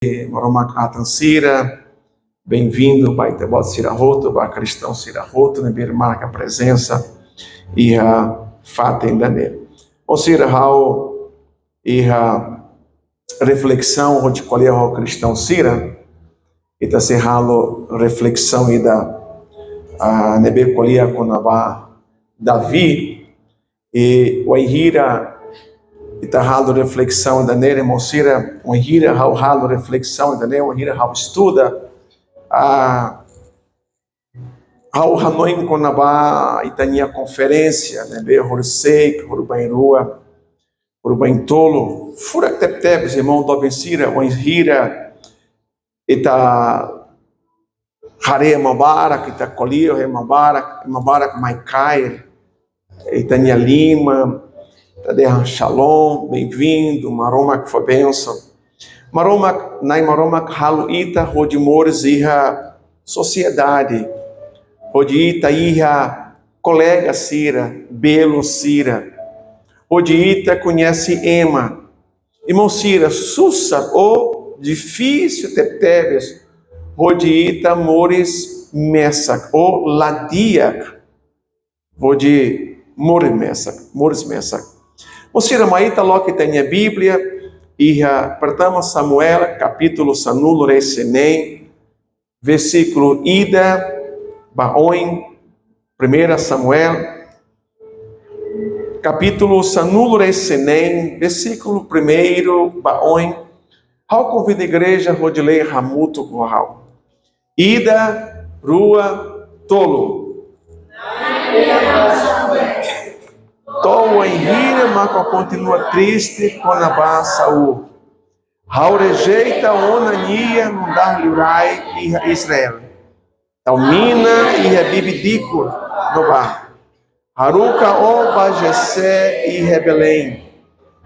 Maromak Atansira, bem-vindo, Baitebot Sirahoto, Cristão Sirahoto, Nebir marca a presença e a fatem dane. Ou seja, a reflexão onde colher o cristão Sira, e tá serralo reflexão e da Nebir colher com Davi, e o Ihira está halo reflexão da nele, mosira, o hira halo reflexão da nele, o hira halo estuda, halo hanoim com naba itania conferência, né, be horsei, horbainrua, horbaintolo, fura teptebes, irmão do bensira, o hira ita hare mabarak, ita colio mabarak maikai, itania lima. Tadeha Shalom, bem-vindo, Maromak foi bênção. Maromak halu ita rodimores iha sociedade, rodita iha colega Sira, belo Sira, rodita conhece Ema, irmão Sira, sussa o difícil tepteves, rodita mores mesak, o ladiak, rodi mores mesak. Você ramaita lo que tem a Bíblia e partamos Samuel capítulo sanulo resenem versículo ida baoin 1 Samuel capítulo sanulo resenem versículo 1 baoin how convida a igreja rodilei ramuto corral ida rua tolo Tô em rir, mas continua triste com a ba Saul. Hau rejeita onania não dar livrai e Israel. Talmina e rebibidico no bar. Haruka o bajesse e rebelém.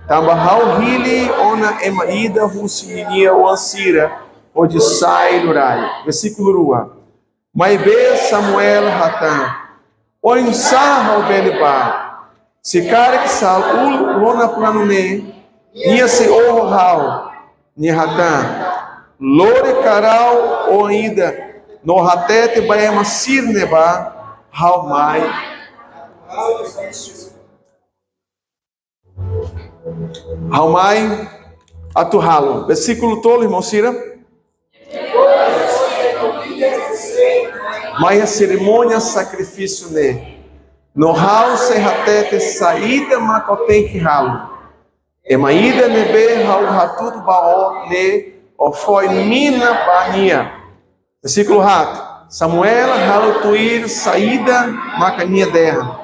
Tamba hau hili ona emaida rusinia o ansira onde sai lurai. Versículo rua. Maibe Samuel Hatan. O insarra o belibá. Se cara que Saul rona plano ne, ia se orral, ni Hatan, lore caral o ida, no hatete baema sirneba, halmai. Halmai atuhalo. Versículo tolo, irmão Cira. Mas a cerimônia sacrifício ne. No hal se hatete saída macotem que ralo. Emaída nebe hal hatudo baó ne o foi mina bania. Versículo rato. Samuel halo tuir saída macania derra.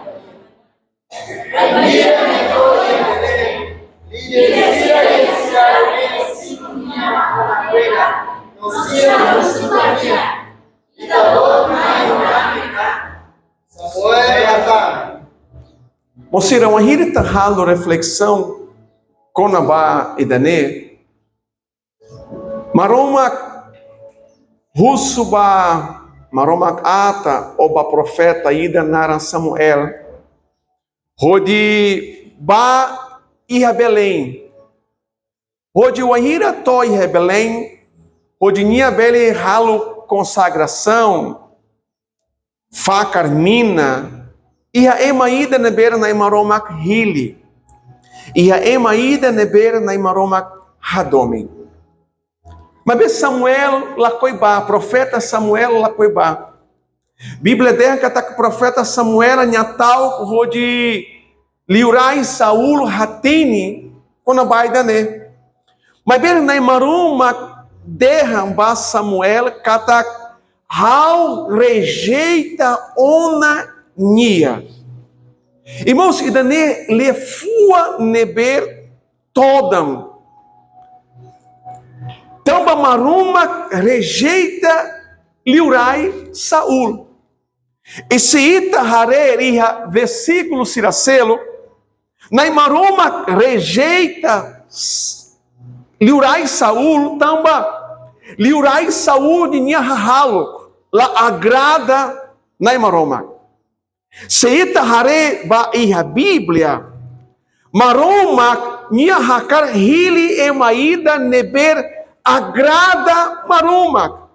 Moçira, uma hirita halo reflexão konaba idane maromak husuba maromak ata oba profeta ida naran Samuel rodi ba iha Belém rodi wahira to iha Belém rodi nia bele halo consagração facarmina Iha emaida neber na imaromak hili. Iha emaida neber na imaromak hadomi. Mas Samuel lacoiba, profeta Samuel lacoiba. Bíblia der que tá com profeta Samuel nhatal rodi liurai Saul hatini quando baida ne. Mas bem na imaromak derram ba Samuel kata hau rejeita ona nia. Irmãos, e dane le fua neber todam. Tamba maruma rejeita liurai Saul. E se ita hareriha versículo siracelo, na maruma rejeita liurai Saul, tamba liurai Saul de nia halo, la agrada na maroma. Seita hare ba iha Bíblia, maroma nia hakar hili emaida neber agrada maromak.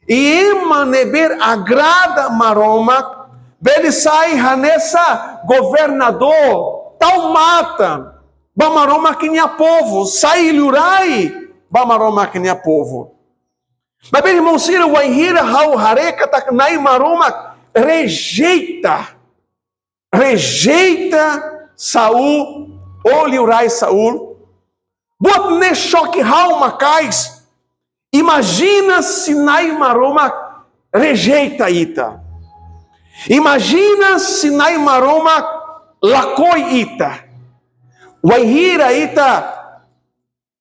E ema neber agrada maromak, belisai hanessa governador, tal mata, bamaromak nia povo, sai lurai, bamaromak nia povo. Mas bem, irmão, Cira, o Anhira, Hau, Hareka, Taknai, Maromak, rejeita Saul, ou liurai Saul, bot ne choque Hau, Macais, imagina se Nai Maromak rejeita Ita. Imagina se Nai Maromak lacoi Ita. O Anhira Ita,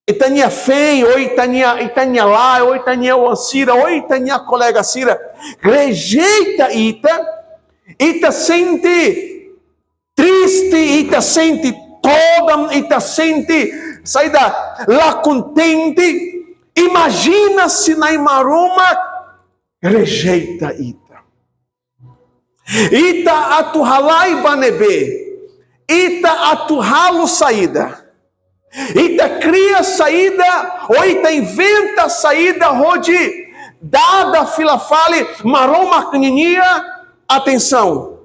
Itania Fem, ou Itania lá, ou Itania Wancira, ou Itania colega Cira, rejeita Ita sente triste, Ita sente toda, Ita sente saída lá contente. Imagina se Naimaroma rejeita Ita. Ita atuhalai banebe, Ita atuhalo saída. Ita cria saída, ou Ita inventa saída, onde dada filafale, maroma caninia, atenção.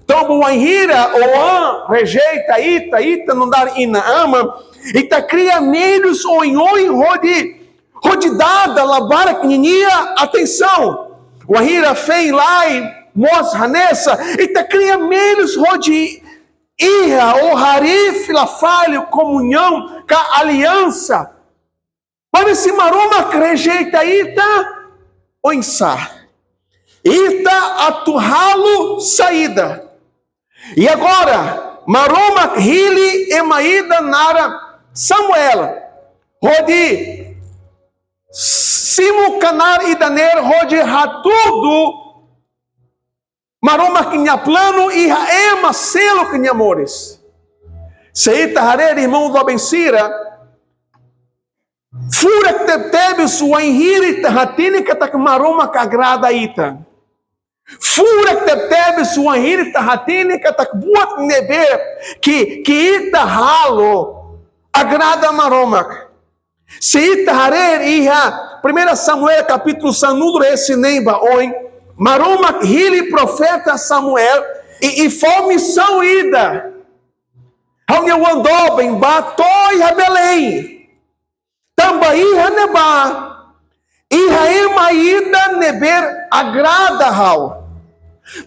Então, o Anhira, Oan, rejeita Ita não dá ina ama, Ita cria meios, ou em onde dada, labara caninia, atenção. O Anhira fei lá e mos hanessa, Ita cria meios, onde Iha, o Hari, filafalho, comunhão, com a aliança. Mas se Maroma rejeita Ita, oinsa. Ita atuhalo saída. E agora, Maroma hili emaída nara Samuel. Rodi simu canar idaner, rodi ratudo. Maroma que tinha plano e ema selo que tinha amores. Seita harer irmão do abencira. Fura que teve sua enhirita hatine que tá maroma que agrada ita. Fura que teve sua enhirita hatine que tá buat neber que ita halo agrada maroma. Seita harer iha 1 Samuel capítulo sanudro esse nemba oi. Maroma hili profeta Samuel e foi missão ida. Ao andou bem batoi a Belém. Também Haneba. E Raema ida neber agrada hal.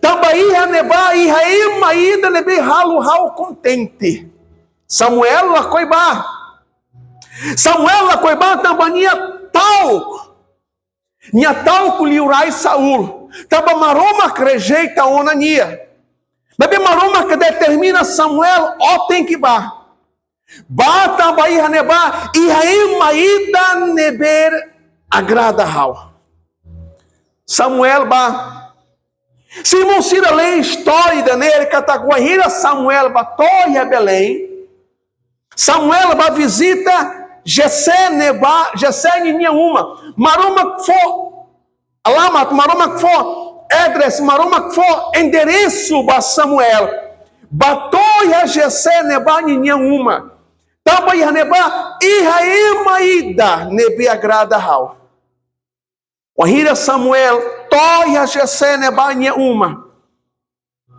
Também Haneba e Raema ida neber hal contente. Samuel la coiba. Samuel la coiba também talco. Nia talco liurai Saul. Taba Maroma que rejeita a Onania. Mas Maroma que determina Samuel, ó tem que bar. Bata baía neba e Raema ida neber agrada hal. Samuel ba. Se irmão Cira lê história da nele cataguaíra Samuel ba torre a Belém. Samuel ba visita Jessé neba, Jessé ninha uma. Maroma for Alamat, maroma que for Edres, maroma que for endereço para Samuel. Batou a Jessé neba ninha uma. Taba ia neba Raema ida nebe agrada hal. Ohira Samuel toi a Jessé neba ninha uma.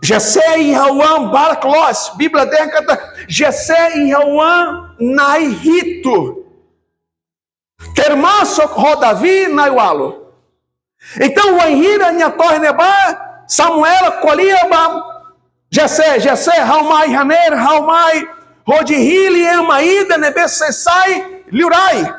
Jessé e Rauam Barclos, Bíblia decata Jessé e Rauam naihito. Kermasok rodavi naiwalo. Então o Anhira nia torre neba Samuel colhia Jessé Raumai Haner Raumai Rodihili Emaída nebe Sessai Liurai.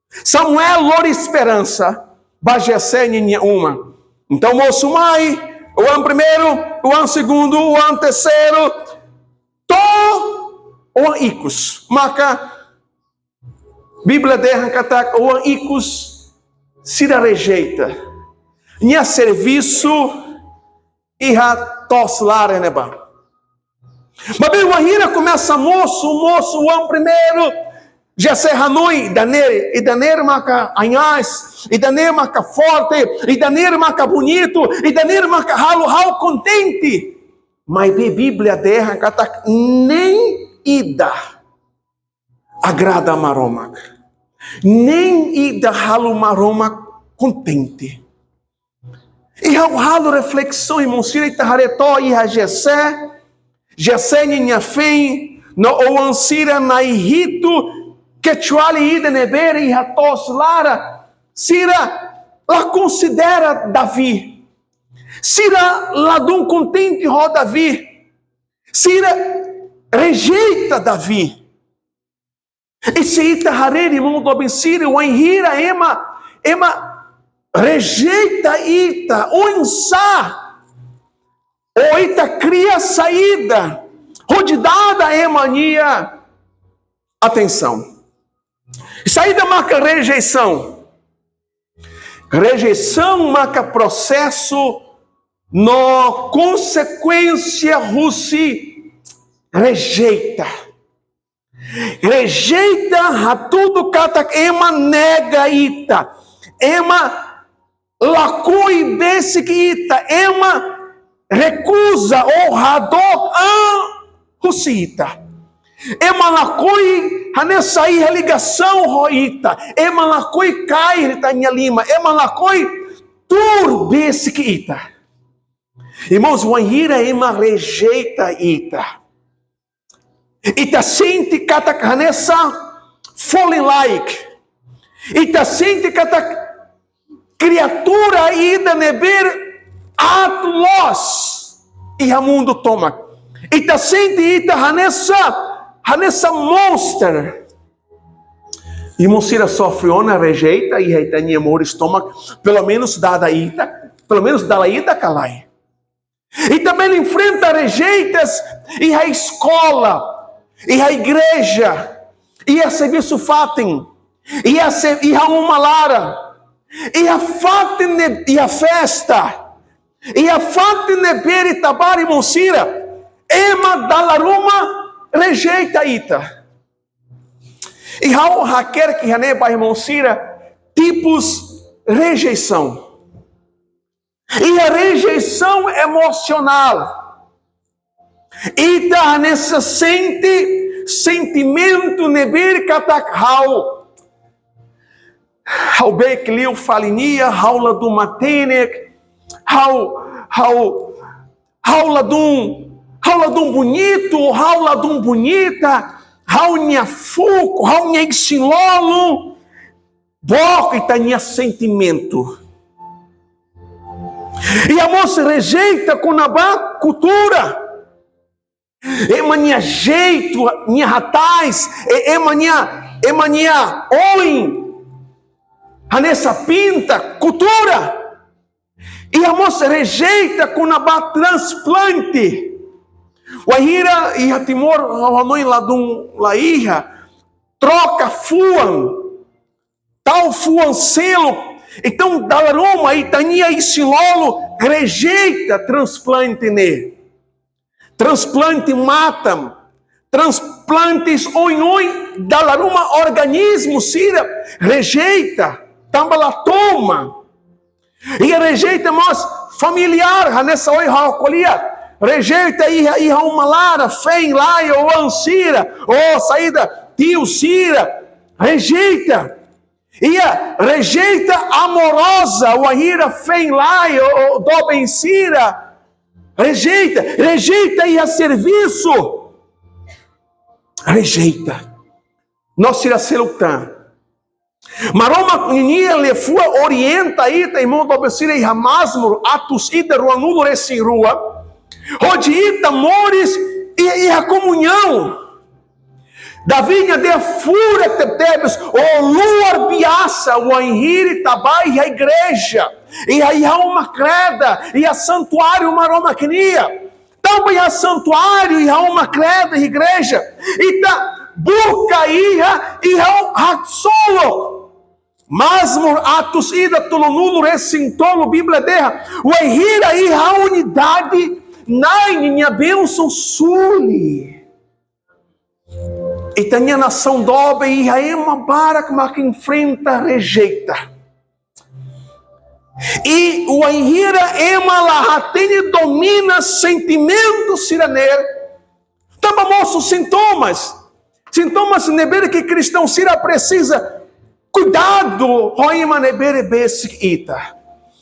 Samuel lor esperança ba Jessé ninha uma. Então moço mai o ano primeiro, o ano segundo, o ano terceiro, o ano icus. Marca Bíblia derranca o ano icus se rejeita. Nia serviço e a toslar neba. Mas bem o Anhira começa moço, o ano primeiro, Jessé Hanoi, e daner marca anhas, e daner marca forte, e daner marca bonito, e daner marca halo contente. Mas a Bíblia derranca nem ida agrada a Maroma. nem ida halo maroma contente. E ao halo reflexão, irmão, se ele taharetó e a Jessé ninha fém, no oansira na irrito, que chuali ida nebere e ratos lara, sira la considera Davi, sira la dum contente ro Davi, sira rejeita Davi. E se ita harere, irmão do abençire, o enhira ema rejeita ita, o insá, o ita cria saída, rodidada emania, atenção. Saída marca rejeição. Rejeição marca processo, no consequência russi, rejeita a tudo kata ema nega ita, ema lacui basic ita, ema recusa ou rador rusita, ema lacui hanesai religação roita, ema lacui cairita minha lima, ema lacui tur basic ita. Irmãos, o anhira ema rejeita ita. Ita sente kata hanessa fallen like. Ita sente kata criatura ida neber atlos e a mundo toma. Ita sente ita hanessa monster. E Monsira sofre ona rejeita e reitania amor estômago, pelo menos dada ida calai. E também enfrenta rejeitas e a escola, e a igreja, e a serviço fatem, e a uma lara, e a fatem e a festa, e a fatem neber e tabar e Monsira, ema dalaruma rejeita ita. E há hacker que haneba e Monsira, tipos rejeição. E a rejeição emocional. E da nessa sentimento neber katakhau. How bek liu falinia, haula do matenek, haula dum bonito, haula dum bonita, haunia fuco, haunia exilolo, boca e tania sentimento. E a moça rejeita com a cultura. Emania jeito, minha ratais, emania oi, a nessa pinta, cultura. E a moça rejeita com a transplante. O ahira e a timor, a mãe lá do laíra, troca fuan, tal fuan selo. Então, dalaroma e tania e silolo rejeita transplante ne. Transplante matam. Transplantes oi, dalaroma organismo sira rejeita. Tambala toma. E rejeita mas familiar, nessa oi racolia. Rejeita e uma lara, fém lá, ou ansira, ou saída, tio sira. Rejeita. E a rejeita amorosa, o ahira fém lá, ou dobensira. Rejeita e a serviço. Rejeita. Nós tira selutan. Maroma ninia lefua orienta ita irmão dobensira e ramasmur atus ida ruanulo resin rua. Rodita mores e a comunhão. Davinha de fura tebes, o luar biaça, o anhiri tabai e a igreja, e aí há uma creda, e a santuário uma romaquia, também há santuário, e há uma creda, e igreja, e tá buca e há solo, masmur atus ida tolonulo resintolo, Bíblia derra, o anhira e a unidade, na minha bênção suli. E tem a nação dobre e aí uma barca que enfrenta, rejeita. E o anhira ema lahatene domina sentimentos siraner. Também mostra sintomas. Sintomas neber que cristão sira precisa Cuidado, hoima nebere besik ita.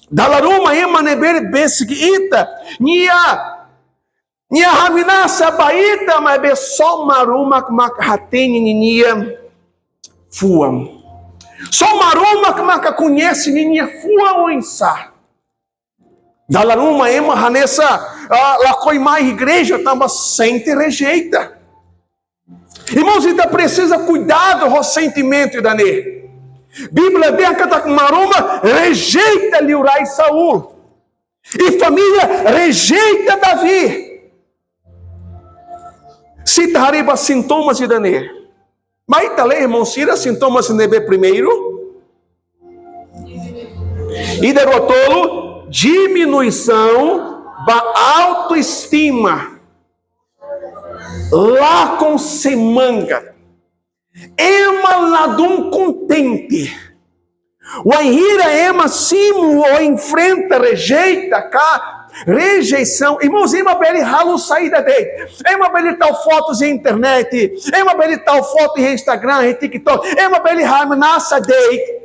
Dalaruma ema nebere besik ita. Nia haminasa baita, mas be só maruma makhateni nia fuam. Só maruma que conhece nia fuam insa. Dalaruma ema hanessa la coimai igreja tamba sente rejeita. Irmãos, então precisa cuidado com o sentimento da ne. Bíblia bem que maruma rejeita Liurai Saul. E família rejeita Davi. Se tariba sintomas de Daniel. Mas também, irmãos, se sintomas de nebe primeiro. E derrotou diminuição da autoestima. Lá com semanga. Ema ladum contente. O enhira ema simo ou enfrenta, rejeita cá. Rejeição, irmãos, ema beli ralo saída dele, ema beli tal fotos em internet, ema beli tal foto em Instagram, em TikTok, ema beli ramo nasa dele,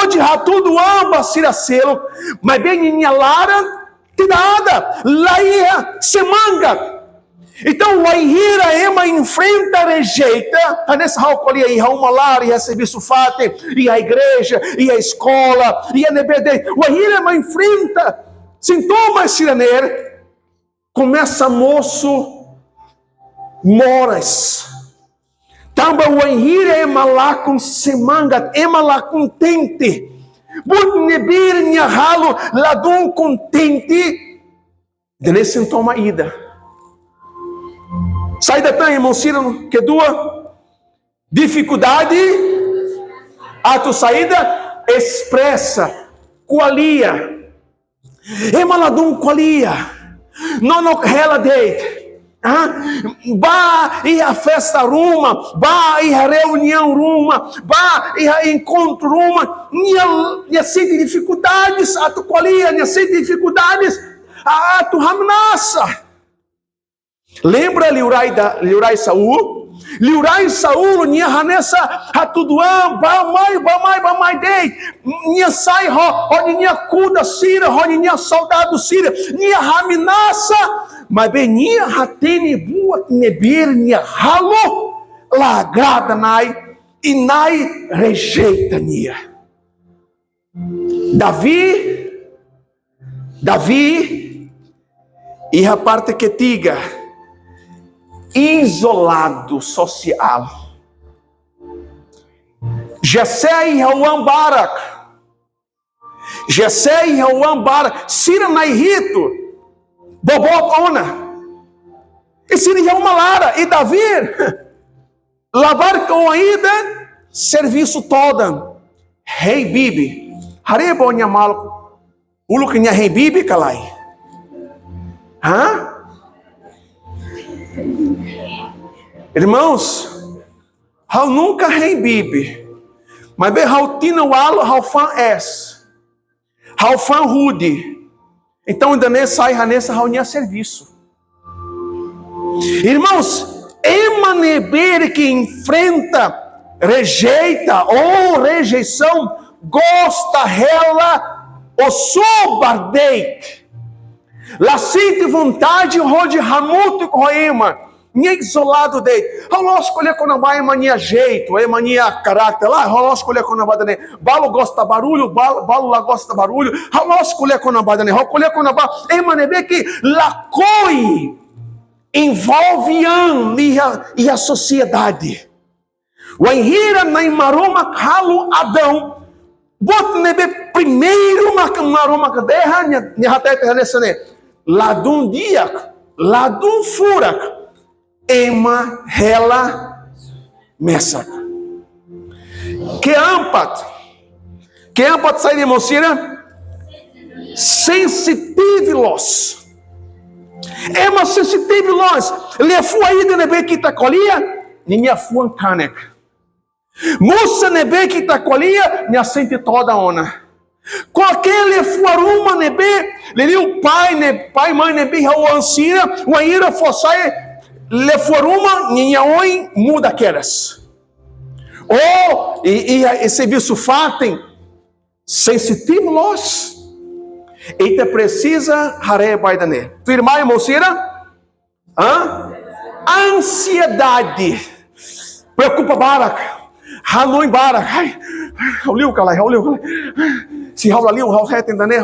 onde há tudo amba siracelo, mas bem em lara, tirada, laia, semanga. Então, o enhira ema enfrenta, rejeita, a nessa halcolia aí, uma lara, e a serviço fate, e a igreja, e a escola, e a nebede, o enhira ema enfrenta, sintomas siraner, começa moço, moras. Tamba o enhira ema lá com semanga, ema lá contente. But nebir nhahalo ladum contente. Dele sintoma ida. Saída tem, irmão Ciro, que dua dificuldade, ato saída, expressa, qualia. Emaladum qualia, não rela date, ba e a festa ruma, ba e a reunião ruma, ba e a encontro ruma, nia sente dificuldades, a tu qualia, nia sente dificuldades, a tu ramnassa. Lembra Liurai Saul? Liurai Saul, nia hanessa hatuduam, bamai dei, nia sai onde nia cuda sira, onde nia soldado sira, nia raminassa, mas bem nia hatene bua nebir nia halo, lagrada nai, e nai rejeita nia. Davi, e a parte que tiga, isolado social. Jessé e Rauam Barak. Jessé e Rauam Barak. Sira Nairito. Bobot Ona. E Sira e Rauam Lara. E Davi. Lavar com ainda. Serviço toda. Rei Bibi. Harebo Nhamal. Ulu que Rei Bibi Kalai. Hã? Irmãos, hau nunca reibibe, mas bem hau tina walo hau fan es, hau fan rude. Então ainda nessa sai nessa hau nia serviço. Irmãos, emanebere que enfrenta, rejeita ou rejeição, gosta ela o sobardei. La sente vontade rode ramuto coema. Ninguém isolado dele. Rolou escolher quando vai mania jeito, é mania caráter lá. Rolou escolher quando vai dane. Balo gosta barulho, balo lá gosta barulho. Rolou escolher quando vai dane. Rolou escolher quando vai. É maneira que la coi envolve e a sociedade. O enhira na imaroma calo Adão. Bot nebe primeiro maroma que derra nia até nessa né. Ladum diak, ladum furak. Ema rela messa. Que ampat sai de mocira sensitivilos. Ema sensitivilos. Le fui de nebe kita colia, ninha fuan canek. Musa nebe kita colia, nia sente toda ona. Com aquele fuaruma nebe, le o pai mãe nebe o ansira, o aira fossai le foruma ninha oi muda queras. Oh, e serviço fatem, sensitivo nós. Eita precisa, haré baidane. Tu irmã e moçira? Ansiedade. Preocupa barak. Hanoi barak. Hauliu calai. Se haulaliu, hauretem dane.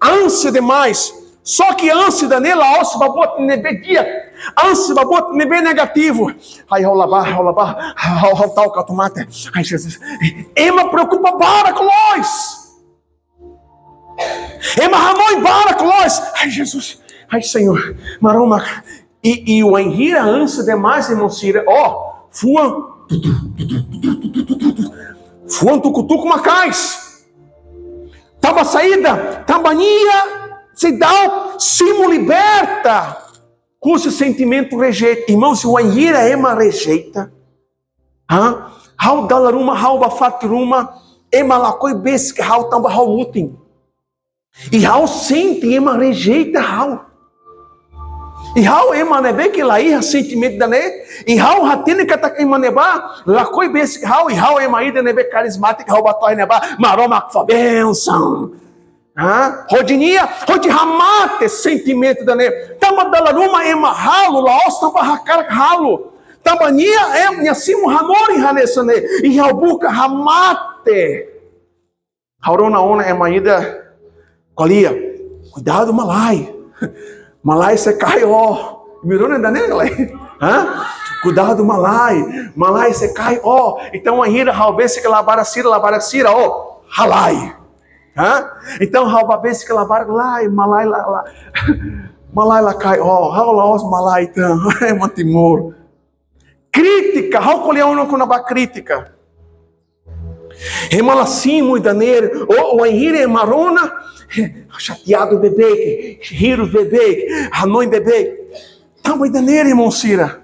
Ânsia demais. Só que ânsia dane, laos babot nebe dia. Ânsia babot nebe negativo. Ai, haulabar, hautal catomate. Ai, Jesus. Ema preocupa barak nós. Ema hanoi barak nós. Ai, Jesus. Ai, Senhor. Maroma. E o enhira ânsia demais, irmão Cira. Ó, fuam tucutuco macais. Tamba saída, tambania, se dá, simo liberta. Com esse sentimento rejeita. Irmão, se o enhira ema rejeita. Hau dalaruma, hau bafatiruma, ema lacoi besque, hau tamba hau mutim. E hau sente, ema rejeita, hau. E hau emanebe que lá ia sentimento da ne, e hau hatene que tá emaneba, lá coi bes hau e hau emaída nebe carismática hau batoi neba, maroma fa benção. Rodinia, rodihamate sentimento da ne. Tamba dalaruma ema halo, laos tamba hakar halo. Tambania minha simo hanori hanesane, e hau buca hamate. Haurona ona emaída colia. Cuidado malai. Malai você cai, ó. Mirou ainda nem, galera? Cuidado, malai. Malai você cai, ó. Então, a ira, halbesse que labaracira, ó. Halai. Então, halbesse que labaracira, malai, lá. Malai lá cai, ó. Halaos, malai, então. É mantimor. Crítica, halcoleão com a crítica. Remalacimo e daneiro, o enhira é marona. Chateado bebê, rir bebê, hanoi bebê. Tamba ainda nele, irmão Cira.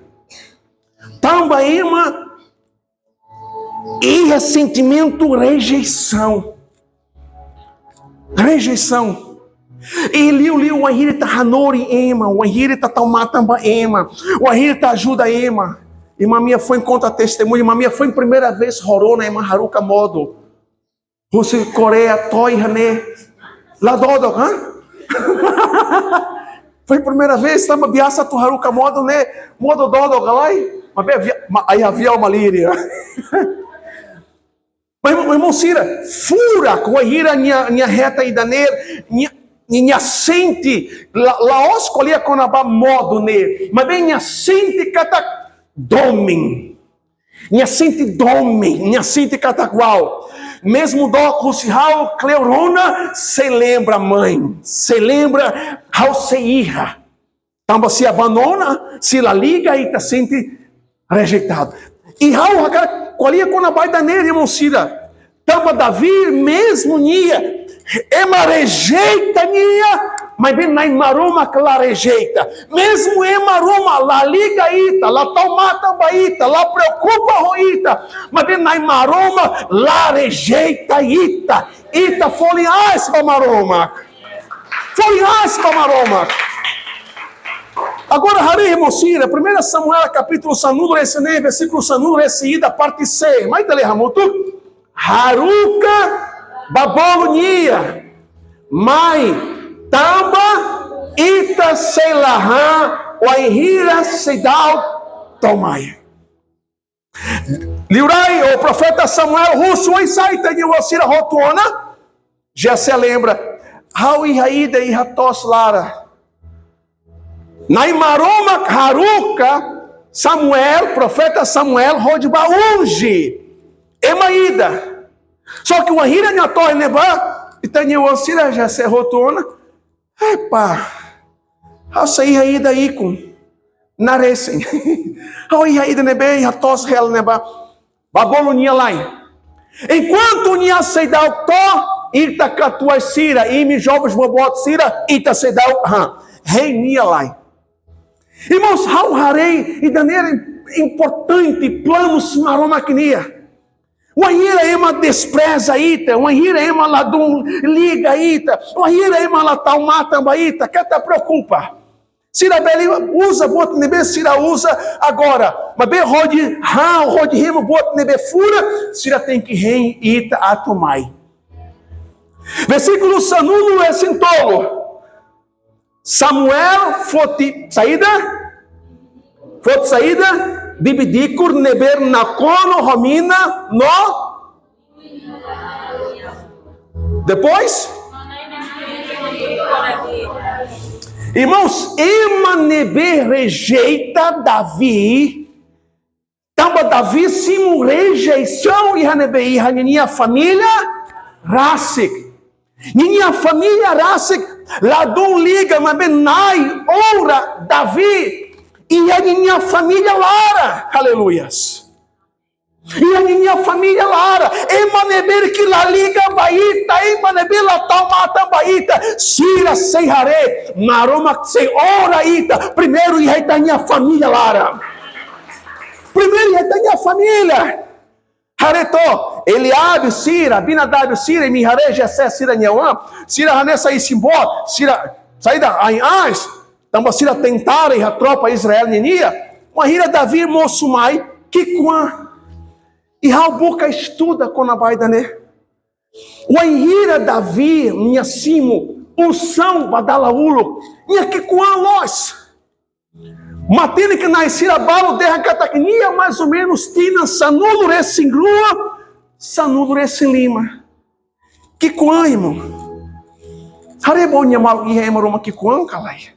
Tamba ima e ressentimento, rejeição. E liu o ahiri tá hanori ema, o ahiri tá taumatamba ema, o ahiri tá ajuda ema. E mamia foi em conta testemunho, mamia foi em primeira vez horona ema haruka modo. Você Coreia toi hané. Lá dodo, Foi a primeira vez, estava biasa tu haruka modo, né? Modo dodo, galai. Aí havia uma líria. Mas, irmão Cira, fura com a ira, minha reta e daner, minha sente, lá escolhia com a modo, né? Mas bem, minha sente cata domem. Minha sente domem, minha sente cata qual. Mesmo do crucial, Cleurona, se lembra mãe, se lembra ao se irra. Então se abandona, se la liga e tá sente rejeitado. E ao qualia com a baita nele, irmão Cira. Tamba Davi, mesmo nia, ema rejeita nia, mas bem na maroma que la rejeita. Mesmo maroma, la liga ita, la tomata baita, la preocupa roita, mas bem na maroma, la rejeita ita. Ita foliais para maroma. Foliais para maroma. Agora, Harei Mocira, 1 Samuel, capítulo Sanudo, versículo Sanudo, ida, parte 6. Mas tá Haruka, Babolonia, Mai, Tamba, Ita, Seilahan, Oihira, Seidal, Tomai. Liurai, o profeta Samuel, Russo, Oisaita, Niwasira, Rotuana, já se lembra, Haui, Haida e Ratos Lara. Naimaroma, Haruka, Samuel, profeta Samuel, Rodba, unge, Emaída. Só que o Ahira Nhator Nebá, e Taniwasira, já se Rotona, epa, a sair aí daí com narecem. Ao ir aí da nebe, a tos real neba, babolonia lá. Enquanto nia seidal to, ita catua sira, e me jovens bobot sira, ita seidal, rei nia lá. Irmãos, how harei e daneira importante planos maromaquia. O ahira ema despreza ita, o ahira ema ladum liga ita, o ahira ema latal mata ita, que te preocupa? Sira beli usa bot nebe sira usa agora. Mas bem rode remo bot nebe fura, sira tem que rem ita atomai. Versículo sanulo é sintolo. Samuel fote saída bibidikur neber nakono romina no. Depois? Irmãos, Emanebe rejeita Davi. Tamba Davi sim rejeição e Hanebe minha família Rasik. Minha família Rasik lá do liga mas benai ora Davi e a minha família Lara. Aleluias. E a minha família Lara, Emaneber que la liga baita, Emaneber la tamata baita, Sira seihare, Maroma sei ora ita. Primeiro ia da minha família Lara. Primeiro ia da minha família. Hareto, Eliabe, Sira, Abinadab, Sira, e Mihare, Jessé, Sira, Nhauã, Sira, Hanessa e Simbó, Sira, saída Ainás, também Sira tentaram a tropa Israel, Nenia, Mahira Davi, Mossumai, Kikuã. E a boca estuda com a baida, né? O Henrira Davi, minha simo, unção badalaulo, minha que com a nós. Matine que nascira balo derra catacnia, mais ou menos tina sanulo resingrua, sanulo resilima. Que com a irmão? Harebonia mal e remaroma que com a calai.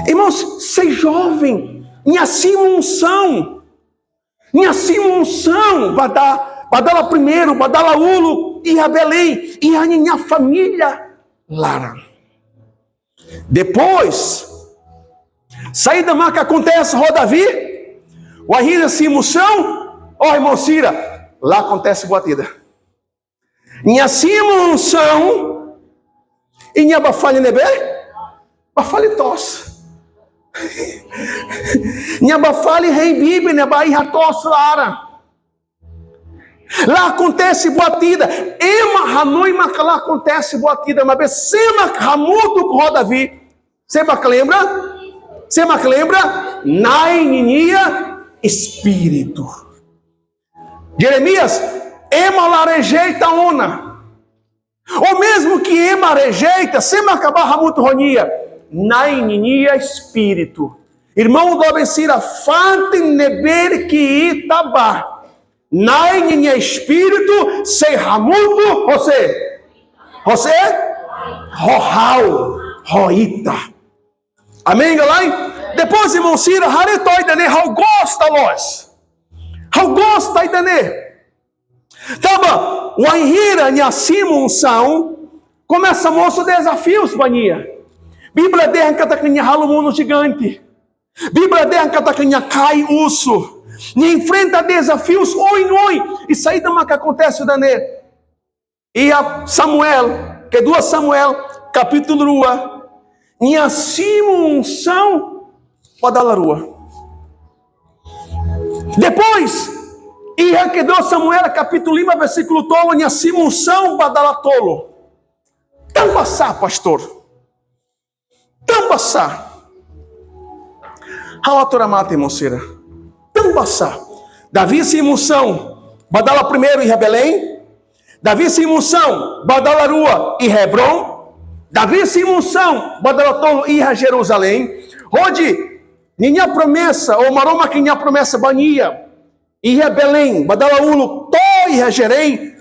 Irmãos, ser jovem. Minha unção, badala primeiro, badala ulo, e a Belém, e a minha família Lara. Depois, saída má que acontece, Davi, o Ahira se unção, irmão Cira, lá acontece batida. Minha unção, e minha bafalha nebe, bafalha tosse. Nhabafali rei bibi nebai ratos lara. Lá acontece batida. Ema hanoi lá acontece batida. Mas sema ramudo com Davi. Sema que lembra? Nai ninia espírito. Jeremias, ema la rejeita ona. Ou mesmo que ema rejeita, sema acabar ramudo ronia. Naininia espírito. Irmão do Abensira, fante neber que itabá. Naininia espírito, sei ramuto, você. Rohau, roita. Amém, galera? Depois, irmão Cira, haretoida, né? How gosta nós. How gosta, né? Tava, o Anhira, nha unção, começa a mostrar desafios, bania. Bíblia derra catacanha ralo mundo gigante. Bíblia derra catacanha cai urso. E enfrenta desafios oi. E saí da que acontece dané. E a Samuel, que é 2 Samuel, capítulo 1. E assim unção para dar a rua. Depois, e a que 2 Samuel, capítulo 1, versículo tolo, e assim unção para dar a tolo. Então passar, pastor. Tambassa. Halatura mata, irmãoceira. Tambassa. Davi se unção. Badala primeiro e Belém. Davi se unção. Badala rua e Hebron. Davi se unção. Badala tolo e Jerusalém. Onde minha promessa, ou maroma que minha promessa bania. E Belém. Badala ulo to e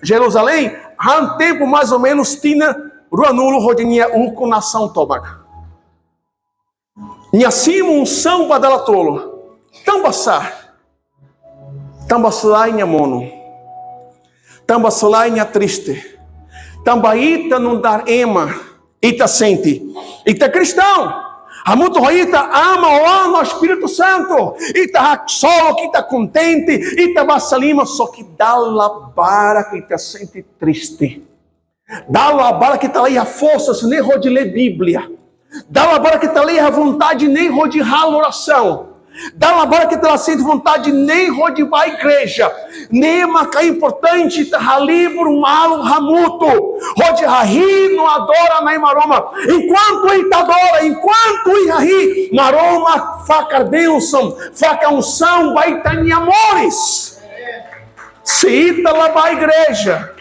Jerusalém. Han tempo mais ou menos tina ruanulo rodinha uco nação tobaga. Nhacimo unção badala tolo. Tambaslai nha mono. Tambaslai nha triste. Tambaíta não dar ema. Ita sente. Ita cristão. A muito roita ama o Espírito Santo. Ita solo que está contente. Ita bassalima só que dá la bara que ita sente triste. Dá la bara que está aí a força se nem de ler Bíblia. Dá la bara que está ali a vontade nem de ralar oração. Dá uma bola que ela sente vontade nem rodivar a igreja. Nem é importante estar livre malo ramuto. Rode rahi não adora na maroma. Enquanto ele adora, enquanto ele rahi, maroma faca bênção, faca unção, vai estar em amores. Se ita lá para a igreja.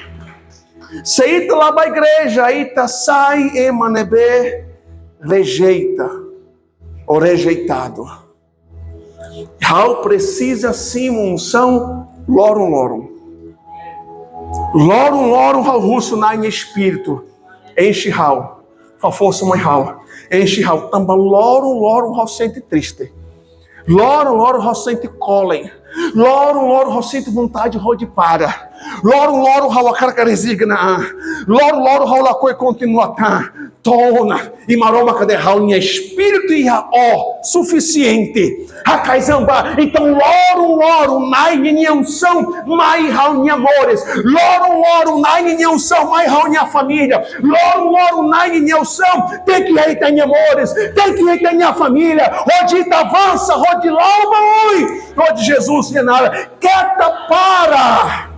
Se ita lá para a igreja, ita sai e manebe rejeita ou rejeitado. Hal precisa sim unção lorum. Lorum hal russo na em espírito. Enche hal. Hal força mãe hal. Enche hal. Tamba lorum hal sente triste. Lorum hal sente cólera. Lorum hal sente vontade de para. Lorum hal a cara resigna. Lorum hal a coi continua tá. Tona e maroma cadê hal em espírito e ó suficiente. Hakaizamba, então lorum nai em unção, mai hal em amores. Lorum nai em unção, mai hal em família. Lorum nai em unção, tem que reitar em amores, tem que reitar em família. Rode avança, rode lauba, rode Jesus e nada. Quieta para.